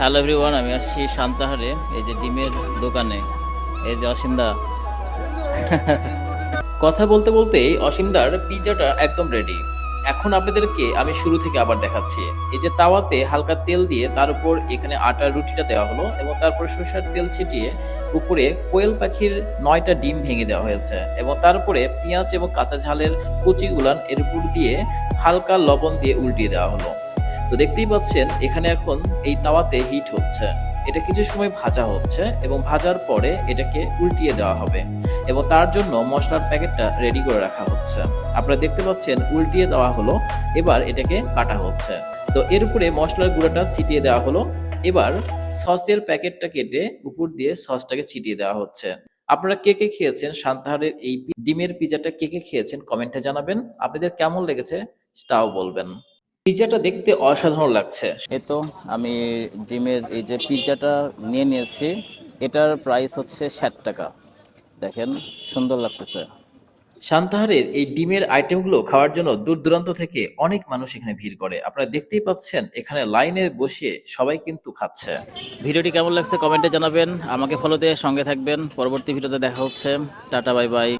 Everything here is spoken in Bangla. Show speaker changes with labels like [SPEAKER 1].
[SPEAKER 1] হ্যালো এভরিওয়ান, আমি আসছি সান্তাহারে এই যে ডিমের দোকানে। এই যে অসীমদা কথা বলতে বলতেই অসীমদার পিৎজাটা একদম রেডি। এখন আপনাদেরকে আমি শুরু থেকে আবার দেখাচ্ছি। এই যে তাওয়াতে হালকা তেল দিয়ে তার উপর এখানে আটার রুটিটা দেওয়া হলো এবং তারপর সরষের তেল ছিটিয়ে উপরে কোয়েল পাখির 9টা ডিম ভেঙে দেওয়া হয়েছে এবং তার উপরে পেঁয়াজ এবং কাঁচা ঝালের কুচিগুলান এর উপর দিয়ে হালকা লবণ দিয়ে উল্টিয়ে দেওয়া হলো। তো দেখতেই পাচ্ছেন এখানে এখন এই তাওয়াতে হিট হচ্ছে। এটা কিছু সময় ভাজা হচ্ছে এবং ভাজার পরে এটাকে উল্টিয়ে দেওয়া হবে এবং তার জন্য মশলার প্যাকেটটা রেডি করে রাখা হচ্ছে। আপনারা দেখতে পাচ্ছেন উল্টিয়ে দেওয়া হলো, এবার এটাকে কাটা হচ্ছে। তো এর উপরে মশলার গুঁড়োটা ছিটিয়ে দেওয়া হলো। এবার সসের প্যাকেটটা কেটে উপর দিয়ে সসটাকে ছিটিয়ে দেওয়া হচ্ছে। আপনারা কে কে খেয়েছেন সান্তাহারের এই ডিমের পিজাটা, কে কে খেয়েছেন কমেন্টে জানাবেন। আপনাদের কেমন লেগেছে তাও বলবেন। পিৎজাটা দেখতে অসাধারণ লাগছে। এই তো আমি ডিমের এই যে পিৎজাটা নিয়ে নিয়েছি। এটার প্রাইস হচ্ছে 60 টাকা। দেখেন, সুন্দর লাগতেছে। সান্তাহারের এই ডিমের আইটেমগুলো খাওয়ার জন্য দূর দূরান্ত থেকে অনেক মানুষ এখানে ভিড় করে। আপনারা দেখতেই পাচ্ছেন এখানে লাইনে বসে সবাই কিন্তু খাচ্ছে। ভিডিওটি কেমন লাগছে কমেন্টে জানাবেন। আমাকে ফলো দিয়ে সঙ্গে থাকবেন। পরবর্তী ভিডিওতে দেখা হচ্ছে। Tata, bye bye.